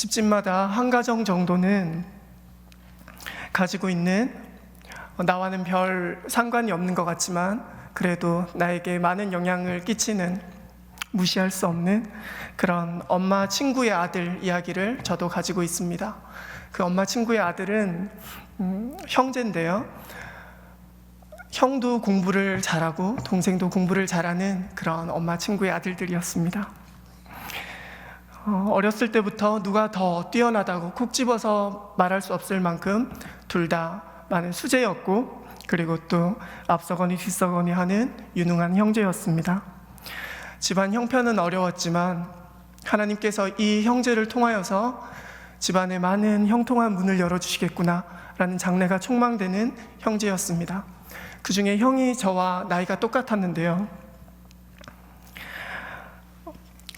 집집마다 한 가정 정도는 가지고 있는 나와는 별 상관이 없는 것 같지만 그래도 나에게 많은 영향을 끼치는 무시할 수 없는 그런 엄마 친구의 아들 이야기를 저도 가지고 있습니다. 그 엄마 친구의 아들은 형제인데요. 형도 공부를 잘하고 동생도 공부를 잘하는 그런 엄마 친구의 아들들이었습니다. 어렸을 때부터 누가 더 뛰어나다고 콕 집어서 말할 수 없을 만큼 둘 다 많은 수재였고, 그리고 또 앞서거니 뒤서거니 하는 유능한 형제였습니다. 집안 형편은 어려웠지만 하나님께서 이 형제를 통하여서 집안에 많은 형통한 문을 열어주시겠구나 라는 장래가 촉망되는 형제였습니다. 그 중에 형이 저와 나이가 똑같았는데요.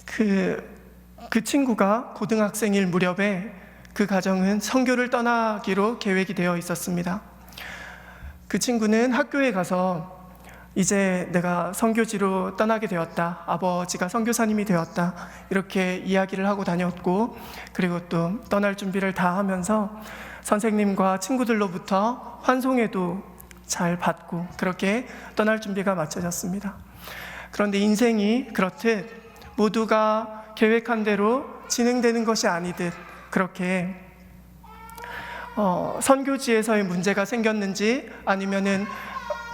그 친구가 고등학생일 무렵에 그 가정은 선교를 떠나기로 계획이 되어 있었습니다. 그 친구는 학교에 가서 이제 내가 선교지로 떠나게 되었다, 아버지가 선교사님이 되었다, 이렇게 이야기를 하고 다녔고, 그리고 또 떠날 준비를 다 하면서 선생님과 친구들로부터 환송회도 잘 받고 그렇게 떠날 준비가 마쳐졌습니다. 그런데 인생이 그렇듯 모두가 계획한 대로 진행되는 것이 아니듯 그렇게 선교지에서의 문제가 생겼는지 아니면은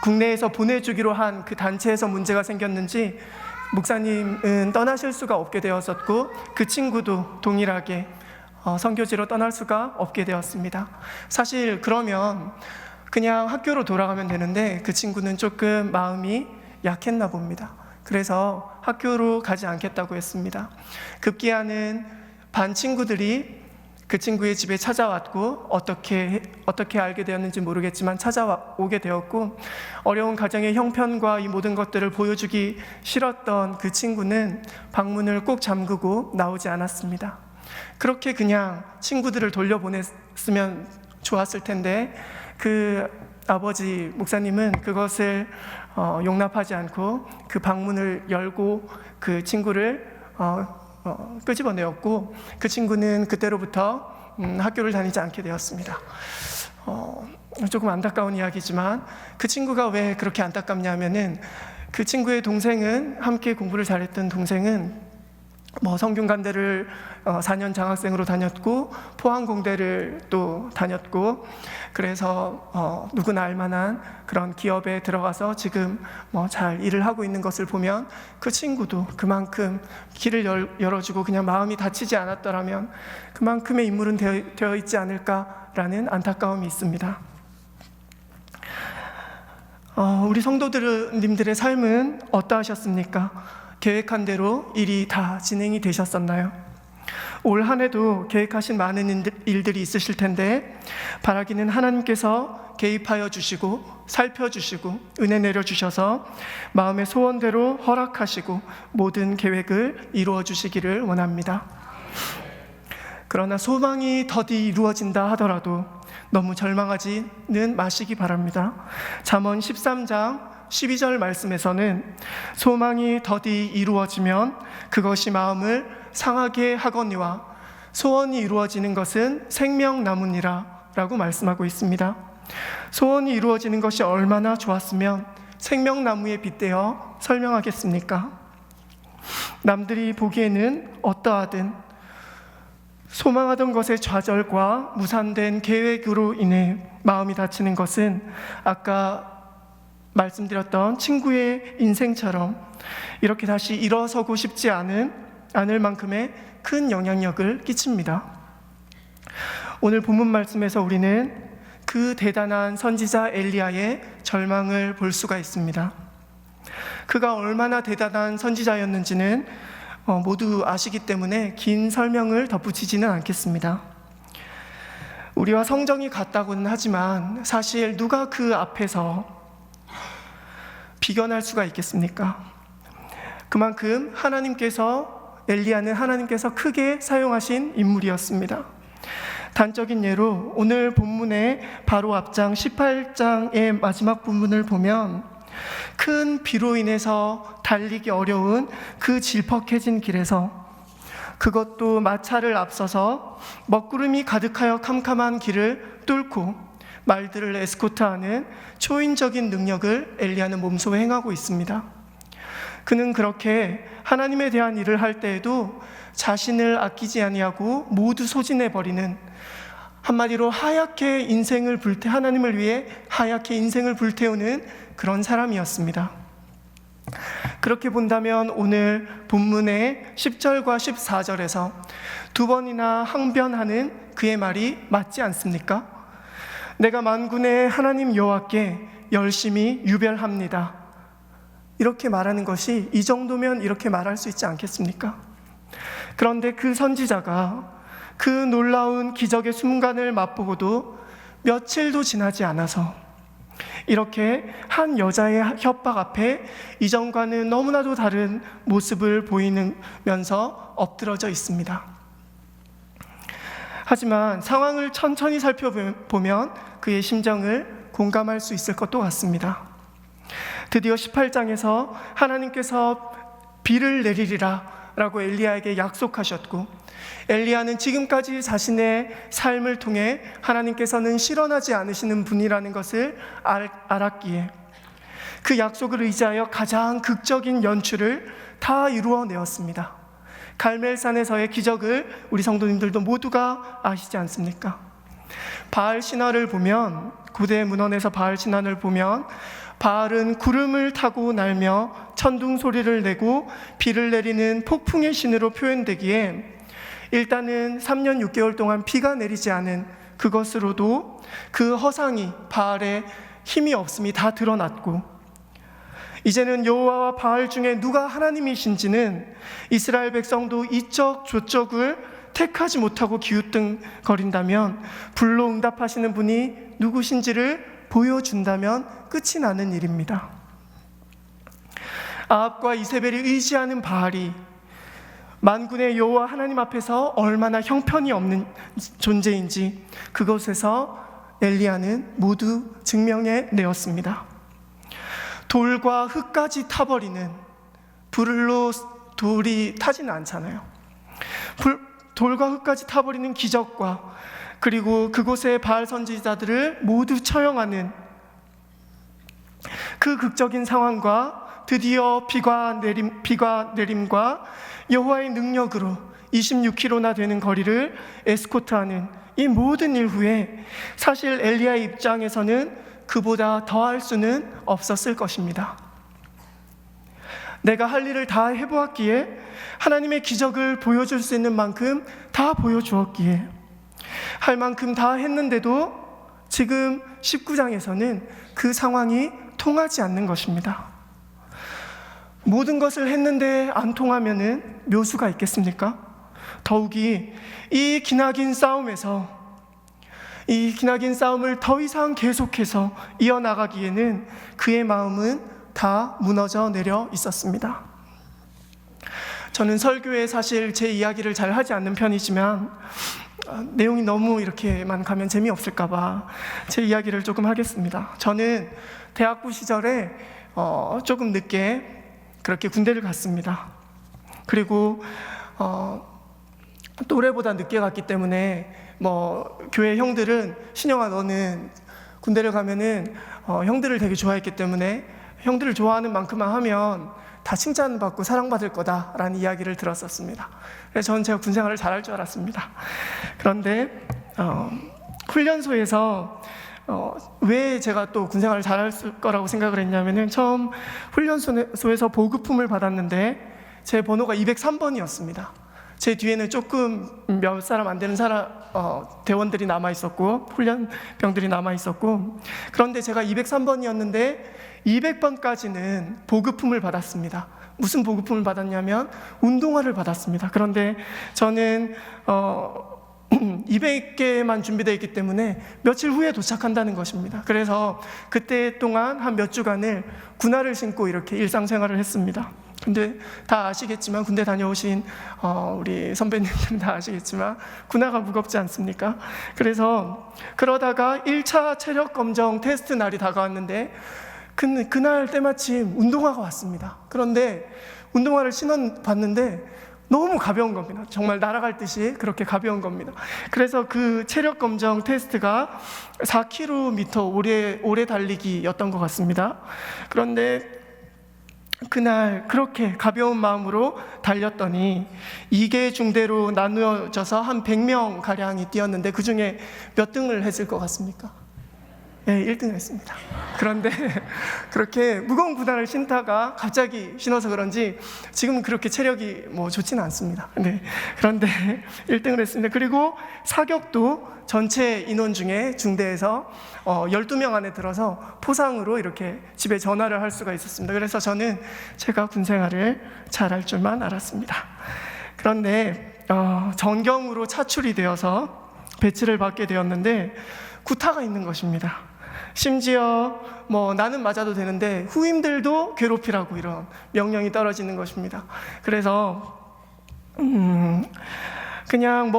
국내에서 보내주기로 한 그 단체에서 문제가 생겼는지 목사님은 떠나실 수가 없게 되었었고, 그 친구도 동일하게 선교지로 떠날 수가 없게 되었습니다. 사실 그러면 그냥 학교로 돌아가면 되는데 그 친구는 조금 마음이 약했나 봅니다. 그래서 학교로 가지 않겠다고 했습니다. 급기야는 반 친구들이 그 친구의 집에 찾아왔고, 어떻게 알게 되었는지 모르겠지만 찾아오게 되었고, 어려운 가정의 형편과 이 모든 것들을 보여주기 싫었던 그 친구는 방문을 꼭 잠그고 나오지 않았습니다. 그렇게 그냥 친구들을 돌려보냈으면 좋았을 텐데 그 아버지 목사님은 그것을 용납하지 않고 그 방문을 열고 그 친구를 끄집어내었고, 그 친구는 그때로부터 학교를 다니지 않게 되었습니다. 조금 안타까운 이야기지만 그 친구가 왜 그렇게 안타깝냐 하면은 그 친구의 동생은, 함께 공부를 잘했던 동생은 성균관대를 4년 장학생으로 다녔고 포항공대를 또 다녔고, 그래서 누구나 알만한 그런 기업에 들어가서 지금 잘 일을 하고 있는 것을 보면 그 친구도 그만큼 길을 열어주고 그냥 마음이 다치지 않았더라면 그만큼의 인물은 되어 있지 않을까라는 안타까움이 있습니다. 우리 성도님들의 삶은 어떠하셨습니까? 계획한 대로 일이 다 진행이 되셨었나요? 올 한 해도 계획하신 많은 일들이 있으실 텐데 바라기는 하나님께서 개입하여 주시고 살펴주시고 은혜 내려주셔서 마음의 소원대로 허락하시고 모든 계획을 이루어 주시기를 원합니다. 그러나 소망이 더디 이루어진다 하더라도 너무 절망하지는 마시기 바랍니다. 잠언 13장 12절 말씀에서는 소망이 더디 이루어지면 그것이 마음을 상하게 하거니와 소원이 이루어지는 것은 생명나무니라 라고 말씀하고 있습니다. 소원이 이루어지는 것이 얼마나 좋았으면 생명나무에 빗대어 설명하겠습니까? 남들이 보기에는 어떠하든 소망하던 것의 좌절과 무산된 계획으로 인해 마음이 다치는 것은 아까 말씀드렸던 친구의 인생처럼 이렇게 다시 일어서고 싶지 않을 만큼의 큰 영향력을 끼칩니다. 오늘 본문 말씀에서 우리는 그 대단한 선지자 엘리야의 절망을 볼 수가 있습니다. 그가 얼마나 대단한 선지자였는지는 모두 아시기 때문에 긴 설명을 덧붙이지는 않겠습니다. 우리와 성정이 같다고는 하지만 사실 누가 그 앞에서 비견할 수가 있겠습니까? 그만큼 엘리야는 하나님께서 크게 사용하신 인물이었습니다. 단적인 예로 오늘 본문의 바로 앞장 18장의 마지막 부분을 보면 큰 비로 인해서 달리기 어려운 그 질퍽해진 길에서 그것도 마차를 앞서서 먹구름이 가득하여 캄캄한 길을 뚫고 말들을 에스코트하는 초인적인 능력을 엘리야는 몸소 행하고 있습니다. 그는 그렇게 하나님에 대한 일을 할 때에도 자신을 아끼지 아니하고 모두 소진해버리는, 한마디로 하얗게 하나님을 위해 하얗게 인생을 불태우는 그런 사람이었습니다. 그렇게 본다면 오늘 본문의 10절과 14절에서 두 번이나 항변하는 그의 말이 맞지 않습니까? 내가 만군의 하나님 여호와께 열심히 유별합니다. 이렇게 말하는 것이, 이 정도면 이렇게 말할 수 있지 않겠습니까? 그런데 그 선지자가 그 놀라운 기적의 순간을 맛보고도 며칠도 지나지 않아서 이렇게 한 여자의 협박 앞에 이전과는 너무나도 다른 모습을 보이면서 엎드러져 있습니다. 하지만 상황을 천천히 살펴보면 그의 심정을 공감할 수 있을 것도 같습니다. 드디어 18장에서 하나님께서 비를 내리리라 라고 엘리야에게 약속하셨고, 엘리야는 지금까지 자신의 삶을 통해 하나님께서는 실현하지 않으시는 분이라는 것을 알았기에 그 약속을 의지하여 가장 극적인 연출을 다 이루어내었습니다. 갈멜산에서의 기적을 우리 성도님들도 모두가 아시지 않습니까? 바알 신화를 보면, 고대 문헌에서 바알 신화를 보면 바알은 구름을 타고 날며 천둥 소리를 내고 비를 내리는 폭풍의 신으로 표현되기에 일단은 3년 6개월 동안 비가 내리지 않은 그것으로도 그 허상이, 바알의 힘이 없음이 다 드러났고, 이제는 여호와와 바알 중에 누가 하나님이신지는 이스라엘 백성도 이쪽 저쪽을 택하지 못하고 기웃등거린다면, 불로 응답하시는 분이 누구신지를 보여준다면 끝이 나는 일입니다. 아합과 이세벨이 의지하는 바알이 만군의 여호와 하나님 앞에서 얼마나 형편이 없는 존재인지 그것에서 엘리야는 모두 증명해 내었습니다. 돌과 흙까지 타버리는, 불로 돌이 타지는 않잖아요. 돌과 흙까지 타버리는 기적과, 그리고 그곳의 바알 선지자들을 모두 처형하는 그 극적인 상황과 드디어 비가 내림과 여호와의 능력으로 26km나 되는 거리를 에스코트하는 이 모든 일 후에 사실 엘리야의 입장에서는 그보다 더할 수는 없었을 것입니다. 내가 할 일을 다 해보았기에, 하나님의 기적을 보여줄 수 있는 만큼 다 보여주었기에, 할 만큼 다 했는데도 지금 19장에서는 그 상황이 통하지 않는 것입니다. 모든 것을 했는데 안 통하면은 묘수가 있겠습니까? 더욱이 이 기나긴 싸움을 더 이상 계속해서 이어나가기에는 그의 마음은 다 무너져 내려 있었습니다. 저는 설교에 사실 제 이야기를 잘 하지 않는 편이지만 내용이 너무 이렇게만 가면 재미없을까봐 제 이야기를 조금 하겠습니다. 저는 대학부 시절에 조금 늦게 그렇게 군대를 갔습니다. 그리고 또래보다 늦게 갔기 때문에 교회 형들은, 신영아 너는 군대를 가면은 형들을 되게 좋아했기 때문에 형들을 좋아하는 만큼만 하면 다 칭찬받고 사랑받을 거다라는 이야기를 들었었습니다. 그래서 저는 제가 군생활을 잘할 줄 알았습니다. 그런데 훈련소에서 왜 제가 또 군생활을 잘할 거라고 생각을 했냐면은, 처음 훈련소에서 보급품을 받았는데 제 번호가 203번이었습니다. 제 뒤에는 조금 몇 사람 안 되는 대원들이 남아있었고 훈련병들이 남아있었고, 그런데 제가 203번이었는데 200번까지는 보급품을 받았습니다. 무슨 보급품을 받았냐면 운동화를 받았습니다. 그런데 저는 200개만 준비되어 있기 때문에 며칠 후에 도착한다는 것입니다. 그래서 그때 동안 한 몇 주간을 군화를 신고 이렇게 일상생활을 했습니다. 근데 다 아시겠지만, 군대 다녀오신 우리 선배님들은 다 아시겠지만 군화가 무겁지 않습니까? 그래서 그러다가 1차 체력 검정 테스트 날이 다가왔는데 그날 때마침 운동화가 왔습니다. 그런데 운동화를 신어봤는데 너무 가벼운 겁니다. 정말 날아갈 듯이 그렇게 가벼운 겁니다. 그래서 그 체력 검정 테스트가 4km 오래 달리기였던 것 같습니다. 그런데 그날 그렇게 가벼운 마음으로 달렸더니 2개 중대로 나누어져서 한 100명 가량이 뛰었는데 그 중에 몇 등을 했을 것 같습니까? 네, 1등을 했습니다. 그런데 그렇게 무거운 구단을 신다가 갑자기 신어서 그런지 지금은 그렇게 체력이 좋지는 않습니다. 네, 그런데 1등을 했습니다. 그리고 사격도 전체 인원 중에 중대에서 12명 안에 들어서 포상으로 이렇게 집에 전화를 할 수가 있었습니다. 그래서 저는 제가 군생활을 잘할 줄만 알았습니다. 그런데 전경으로 차출이 되어서 배치를 받게 되었는데 구타가 있는 것입니다. 심지어 나는 맞아도 되는데 후임들도 괴롭히라고 이런 명령이 떨어지는 것입니다. 그래서 그냥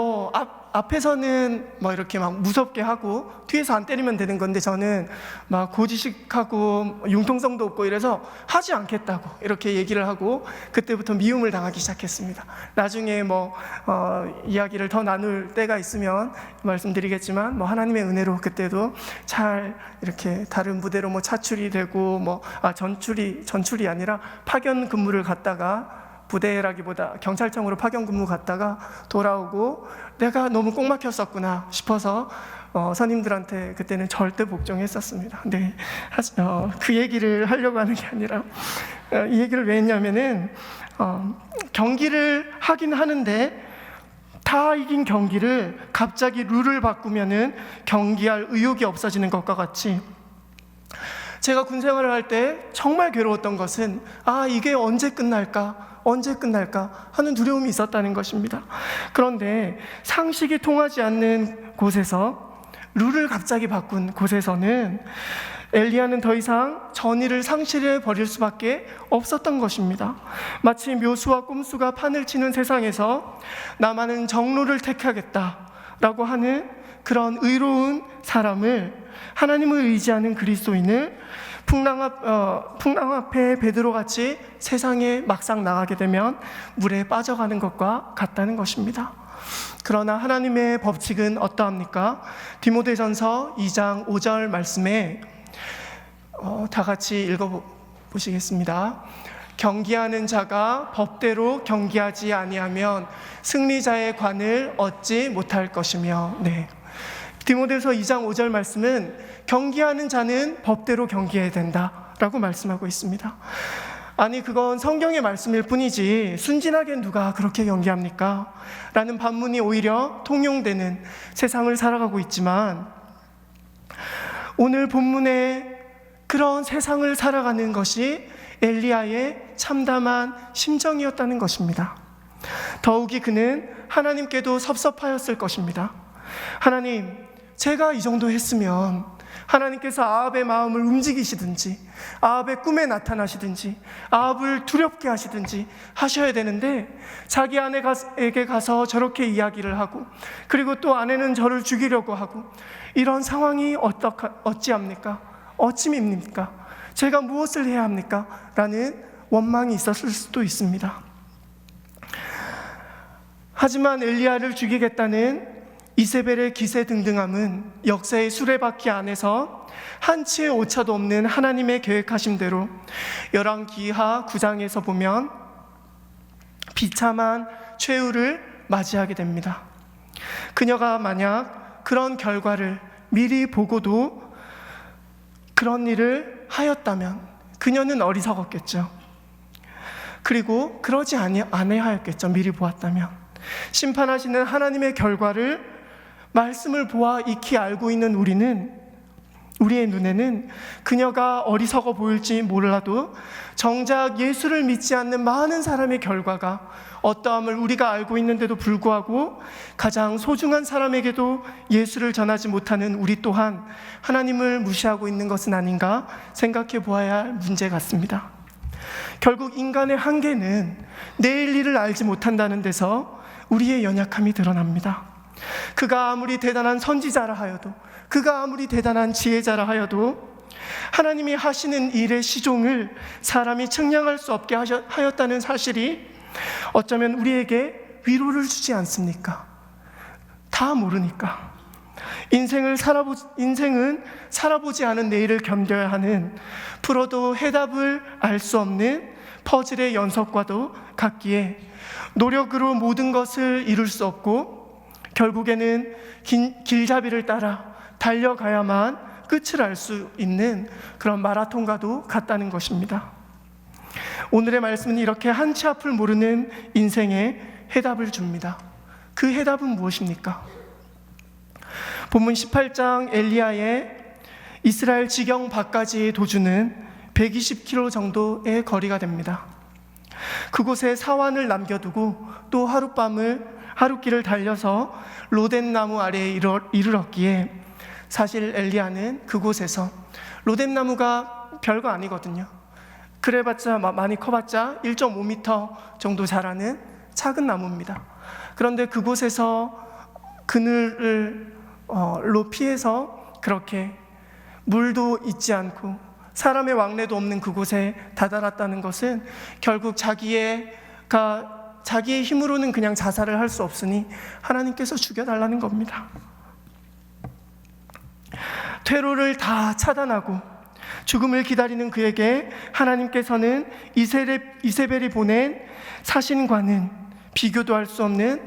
앞에서는 이렇게 막 무섭게 하고 뒤에서 안 때리면 되는 건데 저는 막 고지식하고 융통성도 없고 이래서 하지 않겠다고 이렇게 얘기를 하고 그때부터 미움을 당하기 시작했습니다. 나중에 이야기를 더 나눌 때가 있으면 말씀드리겠지만 하나님의 은혜로 그때도 잘 이렇게 다른 부대로 차출이 되고 전출이 아니라 파견 근무를 갔다가 부대라기보다 경찰청으로 파견 근무 갔다가 돌아오고 내가 너무 꼭 막혔었구나 싶어서 선임들한테 그때는 절대 복종했었습니다. 네, 그 얘기를 하려고 하는 게 아니라 이 얘기를 왜 했냐면은 경기를 하긴 하는데 다 이긴 경기를 갑자기 룰을 바꾸면은 경기할 의욕이 없어지는 것과 같이 제가 군 생활을 할 때 정말 괴로웠던 것은 이게 언제 끝날까 하는 두려움이 있었다는 것입니다. 그런데 상식이 통하지 않는 곳에서 룰을 갑자기 바꾼 곳에서는 엘리야는 더 이상 전의를 상실해 버릴 수밖에 없었던 것입니다. 마치 묘수와 꼼수가 판을 치는 세상에서 나만은 정로를 택하겠다라고 하는 그런 의로운 사람을, 하나님을 의지하는 그리스도인을 풍랑 앞에 베드로같이 세상에 막상 나가게 되면 물에 빠져가는 것과 같다는 것입니다. 그러나 하나님의 법칙은 어떠합니까? 디모데전서 2장 5절 말씀에 다 같이 읽어보시겠습니다. 경기하는 자가 법대로 경기하지 아니하면 승리자의 관을 얻지 못할 것이며, 네, 디모데서 2장 5절 말씀은 경기하는 자는 법대로 경기해야 된다라고 말씀하고 있습니다. 아니, 그건 성경의 말씀일 뿐이지 순진하게 누가 그렇게 경기합니까? 라는 반문이 오히려 통용되는 세상을 살아가고 있지만, 오늘 본문에 그런 세상을 살아가는 것이 엘리야의 참담한 심정이었다는 것입니다. 더욱이 그는 하나님께도 섭섭하였을 것입니다. 하나님, 제가 이 정도 했으면 하나님께서 아합의 마음을 움직이시든지 아합의 꿈에 나타나시든지 아합을 두렵게 하시든지 하셔야 되는데 자기 아내에게 가서 저렇게 이야기를 하고 그리고 또 아내는 저를 죽이려고 하고 이런 상황이 어찌합니까? 어찌입니까? 제가 무엇을 해야 합니까? 라는 원망이 있었을 수도 있습니다. 하지만 엘리야를 죽이겠다는 이세벨의 기세등등함은 역사의 수레바퀴 안에서 한치의 오차도 없는 하나님의 계획하심대로 열왕기하 9장에서 보면 비참한 최후를 맞이하게 됩니다. 그녀가 만약 그런 결과를 미리 보고도 그런 일을 하였다면 그녀는 어리석었겠죠. 그리고 그러지 아니하였겠죠. 미리 보았다면. 심판하시는 하나님의 결과를 말씀을 보아 익히 알고 있는 우리의 눈에는 그녀가 어리석어 보일지 몰라도 정작 예수를 믿지 않는 많은 사람의 결과가 어떠함을 우리가 알고 있는데도 불구하고 가장 소중한 사람에게도 예수를 전하지 못하는 우리 또한 하나님을 무시하고 있는 것은 아닌가 생각해 보아야 할 문제 같습니다. 결국 인간의 한계는 내일 일을 알지 못한다는 데서 우리의 연약함이 드러납니다. 그가 아무리 대단한 선지자라 하여도, 그가 아무리 대단한 지혜자라 하여도 하나님이 하시는 일의 시종을 사람이 측량할 수 없게 하였다는 사실이 어쩌면 우리에게 위로를 주지 않습니까? 다 모르니까. 인생은 살아보지 않은 내일을 견뎌야 하는, 풀어도 해답을 알 수 없는 퍼즐의 연속과도 같기에 노력으로 모든 것을 이룰 수 없고 결국에는 길잡이를 따라 달려가야만 끝을 알 수 있는 그런 마라톤과도 같다는 것입니다. 오늘의 말씀은 이렇게 한치 앞을 모르는 인생에 해답을 줍니다. 그 해답은 무엇입니까? 본문 18장 엘리야의 이스라엘 지경 밖까지의 도주는 120km 정도의 거리가 됩니다. 그곳에 사환을 남겨두고 또 하룻길을 달려서 로뎀나무 아래에 이르렀기에 사실 엘리야는 그곳에서, 로뎀나무가 별거 아니거든요. 그래봤자 많이 커봤자 1.5m 정도 자라는 작은 나무입니다. 그런데 그곳에서 그늘로 피해서 그렇게 물도 있지 않고 사람의 왕래도 없는 그곳에 다다랐다는 것은 결국 자기의 힘으로는 그냥 자살을 할 수 없으니 하나님께서 죽여달라는 겁니다. 퇴로를 다 차단하고 죽음을 기다리는 그에게 하나님께서는 이세벨이 보낸 사신과는 비교도 할 수 없는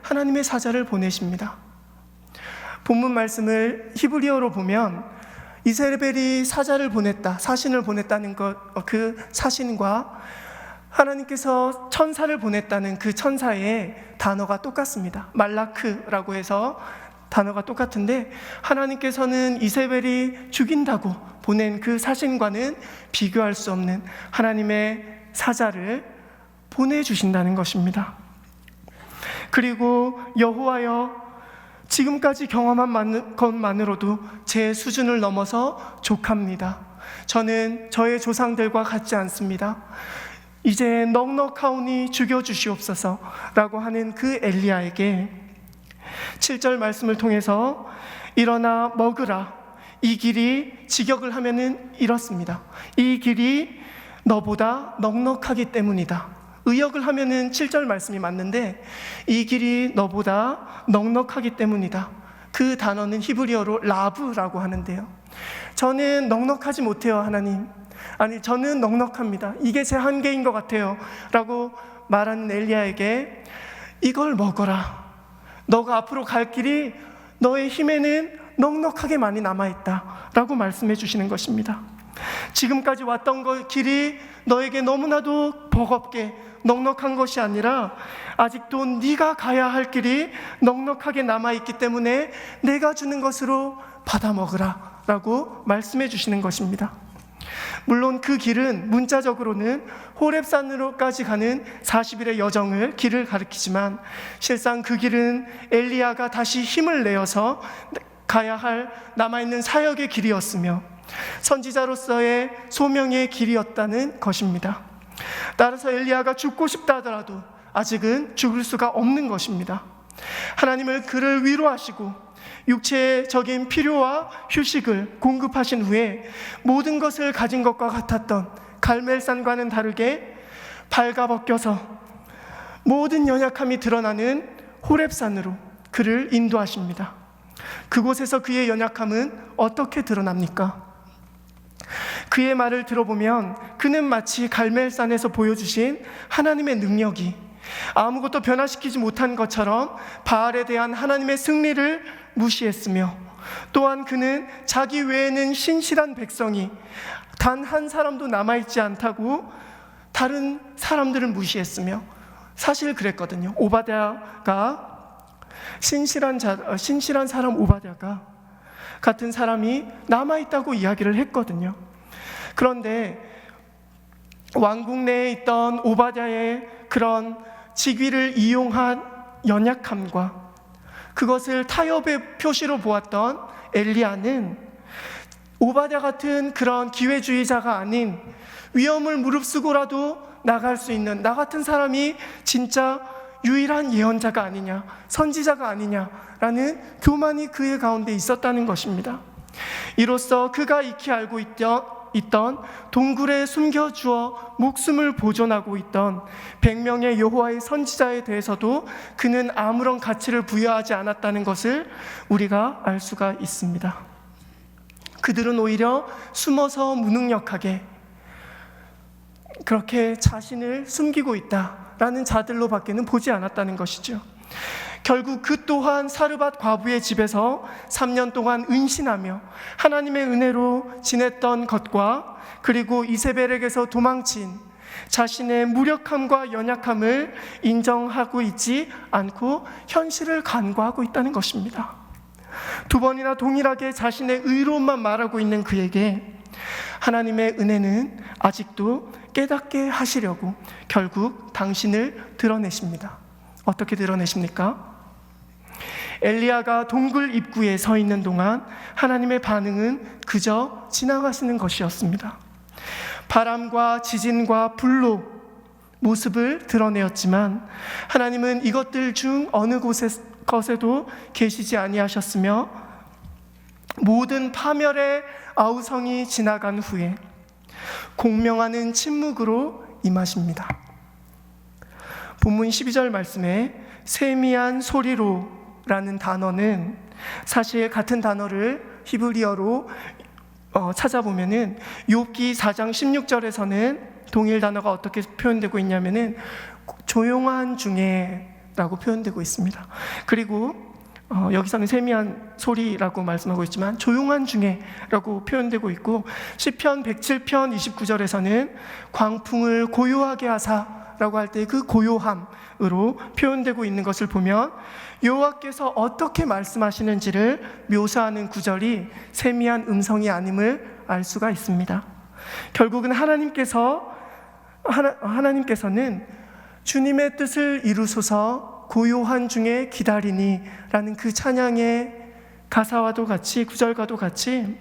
하나님의 사자를 보내십니다. 본문 말씀을 히브리어로 보면 이세벨이 사자를 보냈다, 사신을 보냈다는 그 사신과 하나님께서 천사를 보냈다는 그 천사의 단어가 똑같습니다. 말라크라고 해서 단어가 똑같은데, 하나님께서는 이세벨이 죽인다고 보낸 그 사신과는 비교할 수 없는 하나님의 사자를 보내주신다는 것입니다. 그리고 여호와여, 지금까지 경험한 것만으로도 제 수준을 넘어서 족합니다. 저는 저의 조상들과 같지 않습니다. 이제 넉넉하오니 죽여주시옵소서 라고 하는 그 엘리야에게 7절 말씀을 통해서 일어나 먹으라, 이 길이, 직역을 하면은 이렇습니다. 이 길이 너보다 넉넉하기 때문이다. 의역을 하면은 7절 말씀이 맞는데 이 길이 너보다 넉넉하기 때문이다. 그 단어는 히브리어로 라브라고 하는데요, 저는 넉넉하지 못해요 하나님, 아니 저는 넉넉합니다, 이게 제 한계인 것 같아요 라고 말하는 엘리야에게 이걸 먹어라, 너가 앞으로 갈 길이 너의 힘에는 넉넉하게 많이 남아있다 라고 말씀해 주시는 것입니다. 지금까지 왔던 길이 너에게 너무나도 버겁게 넉넉한 것이 아니라 아직도 네가 가야 할 길이 넉넉하게 남아있기 때문에 내가 주는 것으로 받아 먹으라 라고 말씀해 주시는 것입니다. 물론 그 길은 문자적으로는 호렙산으로까지 가는 40일의 길을 가리키지만 실상 그 길은 엘리야가 다시 힘을 내어서 가야 할 남아있는 사역의 길이었으며 선지자로서의 소명의 길이었다는 것입니다. 따라서 엘리야가 죽고 싶다 하더라도 아직은 죽을 수가 없는 것입니다. 하나님을 그를 위로하시고 육체적인 필요와 휴식을 공급하신 후에 모든 것을 가진 것과 같았던 갈멜산과는 다르게 발가벗겨서 모든 연약함이 드러나는 호렙산으로 그를 인도하십니다. 그곳에서 그의 연약함은 어떻게 드러납니까? 그의 말을 들어보면 그는 마치 갈멜산에서 보여주신 하나님의 능력이 아무것도 변화시키지 못한 것처럼 바알에 대한 하나님의 승리를 무시했으며, 또한 그는 자기 외에는 신실한 백성이 단 한 사람도 남아있지 않다고 다른 사람들을 무시했으며, 사실 그랬거든요. 오바댜가 신실한 사람 오바댜가 같은 사람이 남아있다고 이야기를 했거든요. 그런데 왕국 내에 있던 오바댜의 그런 직위를 이용한 연약함과 그것을 타협의 표시로 보았던 엘리야는 오바댜 같은 그런 기회주의자가 아닌 위험을 무릅쓰고라도 나갈 수 있는 나 같은 사람이 진짜 유일한 예언자가 아니냐, 선지자가 아니냐라는 교만이 그의 가운데 있었다는 것입니다. 이로써 그가 익히 알고 있던 동굴에 숨겨주어 목숨을 보존하고 있던 100명의 여호와의 선지자에 대해서도 그는 아무런 가치를 부여하지 않았다는 것을 우리가 알 수가 있습니다. 그들은 오히려 숨어서 무능력하게 그렇게 자신을 숨기고 있다라는 자들로 밖에는 보지 않았다는 것이죠. 결국 그 또한 사르밧 과부의 집에서 3년 동안 은신하며 하나님의 은혜로 지냈던 것과 그리고 이세벨에게서 도망친 자신의 무력함과 연약함을 인정하고 있지 않고 현실을 간과하고 있다는 것입니다. 두 번이나 동일하게 자신의 의로움만 말하고 있는 그에게 하나님의 은혜는 아직도 깨닫게 하시려고 결국 당신을 드러내십니다. 어떻게 드러내십니까? 엘리야가 동굴 입구에 서 있는 동안 하나님의 반응은 그저 지나가시는 것이었습니다. 바람과 지진과 불로 모습을 드러내었지만 하나님은 이것들 중 어느 것에도 계시지 아니하셨으며 모든 파멸의 아우성이 지나간 후에 공명하는 침묵으로 임하십니다. 본문 12절 말씀에 세미한 소리로 라는 단어는 사실 같은 단어를 히브리어로 찾아보면은 욥기 4장 16절에서는 동일 단어가 어떻게 표현되고 있냐면은 조용한 중에 라고 표현되고 있습니다. 그리고 여기서는 세미한 소리라고 말씀하고 있지만 조용한 중에 라고 표현되고 있고 시편 107편 29절에서는 광풍을 고요하게 하사 라고 할 때 그 고요함으로 표현되고 있는 것을 보면 여호와께서 어떻게 말씀하시는지를 묘사하는 구절이 세미한 음성이 아님을 알 수가 있습니다. 결국은 하나님께서는 주님의 뜻을 이루소서 고요한 중에 기다리니 라는 그 찬양의 가사와도 같이 구절과도 같이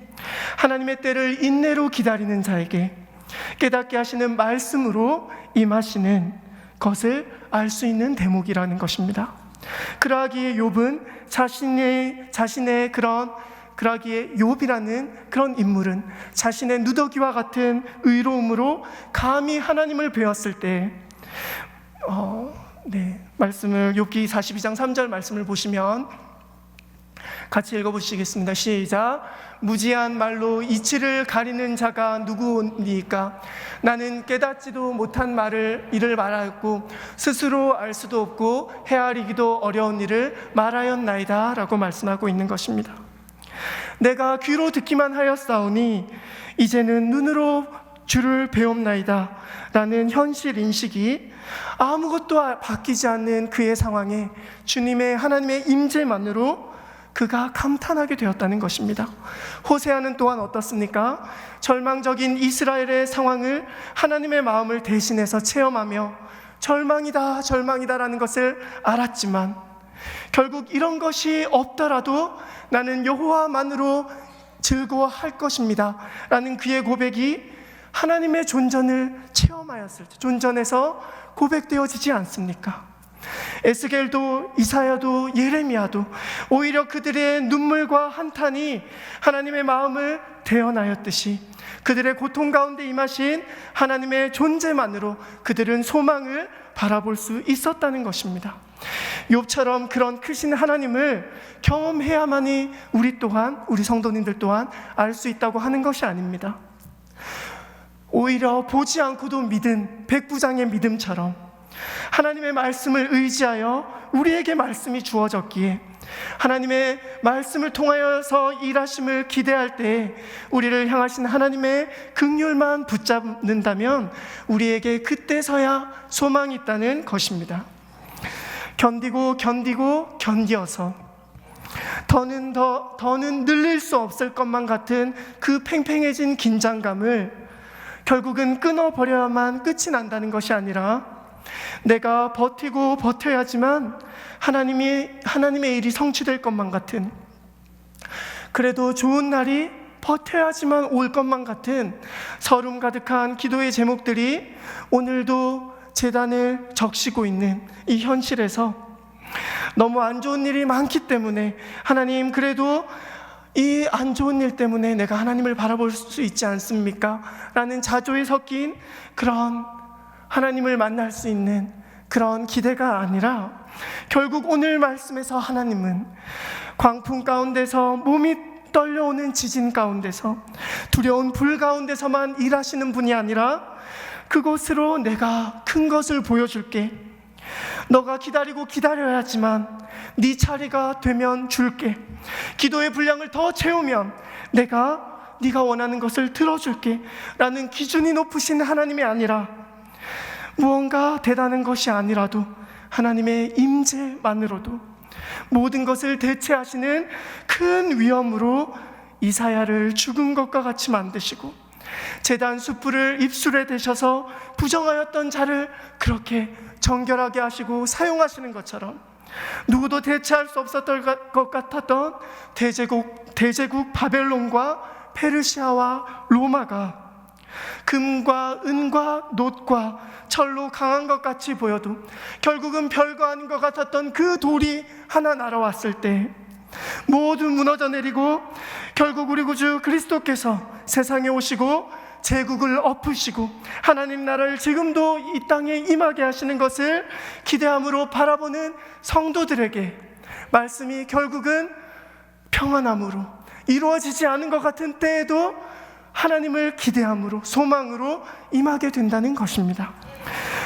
하나님의 때를 인내로 기다리는 자에게 깨닫게 하시는 말씀으로 임하시는 것을 알 수 있는 대목이라는 것입니다. 그러하기에 욥은 자신의 그러하기에 욥이라는 그런 인물은 자신의 누더기와 같은 의로움으로 감히 하나님을 배웠을 때 말씀을 욥기 42장 3절 말씀을 보시면 같이 읽어보시겠습니다. 시작. 무지한 말로 이치를 가리는 자가 누구니까? 나는 깨닫지도 못한 일을 말하였고 스스로 알 수도 없고 헤아리기도 어려운 일을 말하였나이다 라고 말씀하고 있는 것입니다. 내가 귀로 듣기만 하였사오니 이제는 눈으로 주를 배움나이다 라는 현실 인식이 아무것도 바뀌지 않는 그의 상황에 주님의 하나님의 임재만으로 그가 감탄하게 되었다는 것입니다. 호세아는 또한 어떻습니까? 절망적인 이스라엘의 상황을 하나님의 마음을 대신해서 체험하며 절망이다 절망이다라는 것을 알았지만 결국 이런 것이 없더라도 나는 여호와만으로 즐거워할 것입니다 라는 그의 고백이 하나님의 존전을 체험하였을 때 존전에서 고백되어지지 않습니까? 에스겔도 이사야도 예레미야도 오히려 그들의 눈물과 한탄이 하나님의 마음을 대언하였듯이 그들의 고통 가운데 임하신 하나님의 존재만으로 그들은 소망을 바라볼 수 있었다는 것입니다. 욥처럼 그런 크신 하나님을 경험해야만이 우리 성도님들 또한 알 수 있다고 하는 것이 아닙니다. 오히려 보지 않고도 믿은 백부장의 믿음처럼 하나님의 말씀을 의지하여 우리에게 말씀이 주어졌기에 하나님의 말씀을 통하여서 일하심을 기대할 때 우리를 향하신 하나님의 긍휼만 붙잡는다면 우리에게 그때서야 소망이 있다는 것입니다. 견디고 견디어서 더는 늘릴 수 없을 것만 같은 그 팽팽해진 긴장감을 결국은 끊어버려야만 끝이 난다는 것이 아니라 내가 버티고 버텨야지만 하나님의 일이 성취될 것만 같은, 그래도 좋은 날이 버텨야지만 올 것만 같은 서름 가득한 기도의 제목들이 오늘도 제단을 적시고 있는 이 현실에서 너무 안 좋은 일이 많기 때문에 하나님 그래도 이 안 좋은 일 때문에 내가 하나님을 바라볼 수 있지 않습니까? 라는 자조에 섞인 그런 하나님을 만날 수 있는 그런 기대가 아니라, 결국 오늘 말씀에서 하나님은 광풍 가운데서, 몸이 떨려오는 지진 가운데서, 두려운 불 가운데서만 일하시는 분이 아니라 그곳으로 내가 큰 것을 보여줄게. 너가 기다리고 기다려야지만 네 차례가 되면 줄게. 기도의 분량을 더 채우면 내가 네가 원하는 것을 들어줄게 라는 기준이 높으신 하나님이 아니라, 무언가 대단한 것이 아니라도 하나님의 임재만으로도 모든 것을 대체하시는 큰 위엄으로 이사야를 죽은 것과 같이 만드시고, 제단 숯불을 입술에 대셔서 부정하였던 자를 그렇게 정결하게 하시고 사용하시는 것처럼, 누구도 대체할 수 없었던 것 같았던 대제국 바벨론과 페르시아와 로마가 금과 은과 놋과 철로 강한 것 같이 보여도 결국은 별거 아닌 것 같았던 그 돌이 하나 날아왔을 때 모두 무너져 내리고, 결국 우리 구주 그리스도께서 세상에 오시고 제국을 엎으시고 하나님 나라를 지금도 이 땅에 임하게 하시는 것을 기대함으로 바라보는 성도들에게 말씀이 결국은 평안함으로, 이루어지지 않은 것 같은 때에도 하나님을 기대함으로, 소망으로 임하게 된다는 것입니다.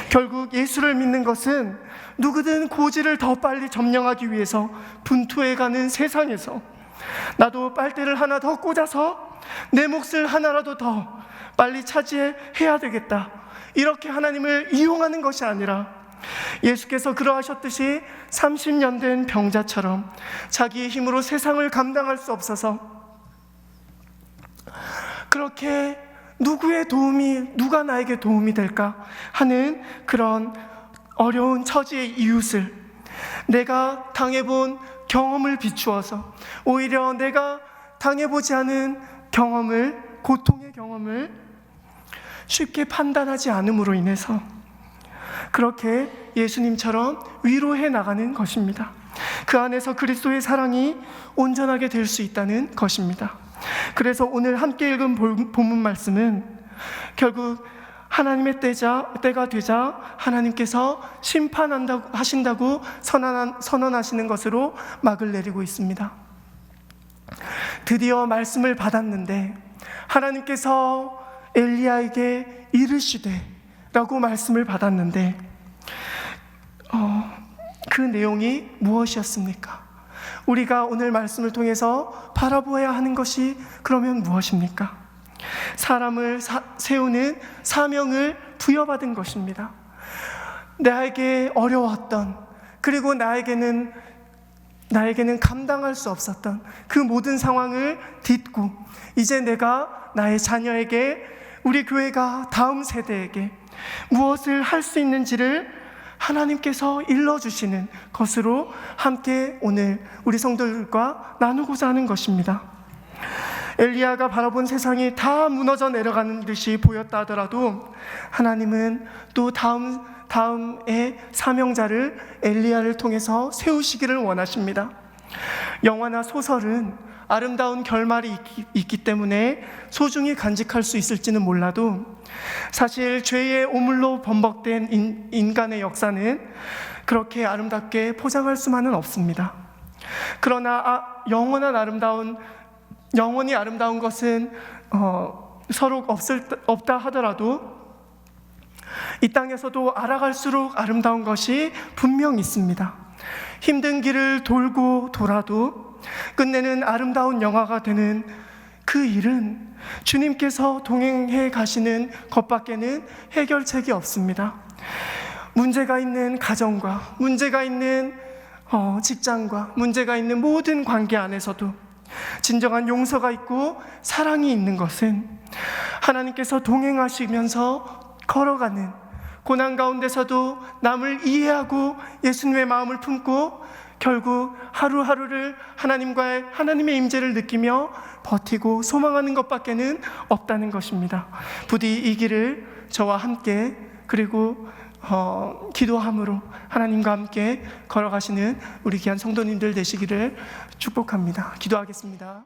결국 예수를 믿는 것은 누구든 고지를 더 빨리 점령하기 위해서 분투해가는 세상에서 나도 빨대를 하나 더 꽂아서 내 몫을 하나라도 더 빨리 차지해야 되겠다, 이렇게 하나님을 이용하는 것이 아니라, 예수께서 그러하셨듯이 30년 된 병자처럼 자기의 힘으로 세상을 감당할 수 없어서 그렇게 누가 나에게 도움이 될까 하는 그런 어려운 처지의 이웃을 내가 당해본 경험을 비추어서, 오히려 내가 당해보지 않은 경험을, 고통의 경험을 쉽게 판단하지 않음으로 인해서 그렇게 예수님처럼 위로해 나가는 것입니다. 그 안에서 그리스도의 사랑이 온전하게 될 수 있다는 것입니다. 그래서 오늘 함께 읽은 본문 말씀은 결국 하나님의 때가 되자 하나님께서 심판하신다고 선언하시는 것으로 막을 내리고 있습니다. 드디어 말씀을 받았는데 하나님께서 엘리야에게 이르시되 라고 말씀을 받았는데 그 내용이 무엇이었습니까? 우리가 오늘 말씀을 통해서 바라보아야 하는 것이 그러면 무엇입니까? 사람을 세우는 사명을 부여받은 것입니다. 나에게 어려웠던, 그리고 나에게는 감당할 수 없었던 그 모든 상황을 딛고 이제 내가 나의 자녀에게, 우리 교회가 다음 세대에게 무엇을 할 수 있는지를 하나님께서 일러주시는 것으로 함께 오늘 우리 성도들과 나누고자 하는 것입니다. 엘리야가 바라본 세상이 다 무너져 내려가는 듯이 보였다 하더라도 하나님은 또 다음의 사명자를 엘리야를 통해서 세우시기를 원하십니다. 영화나 소설은 아름다운 결말이 있기 때문에 소중히 간직할 수 있을지는 몰라도 사실 죄의 오물로 범벅된 인간의 역사는 그렇게 아름답게 포장할 수만은 없습니다. 그러나 영원히 아름다운 것은 서로 없다 하더라도 이 땅에서도 알아갈수록 아름다운 것이 분명 있습니다. 힘든 길을 돌고 돌아도 끝내는 아름다운 영화가 되는 그 일은 주님께서 동행해 가시는 것밖에는 해결책이 없습니다. 문제가 있는 가정과, 문제가 있는 직장과, 문제가 있는 모든 관계 안에서도 진정한 용서가 있고 사랑이 있는 것은 하나님께서 동행하시면서 걸어가는 고난 가운데서도 남을 이해하고 예수님의 마음을 품고 결국 하루하루를 하나님의 임재를 느끼며 버티고 소망하는 것밖에는 없다는 것입니다. 부디 이 길을 저와 함께, 그리고 기도함으로 하나님과 함께 걸어가시는 우리 귀한 성도님들 되시기를 축복합니다. 기도하겠습니다.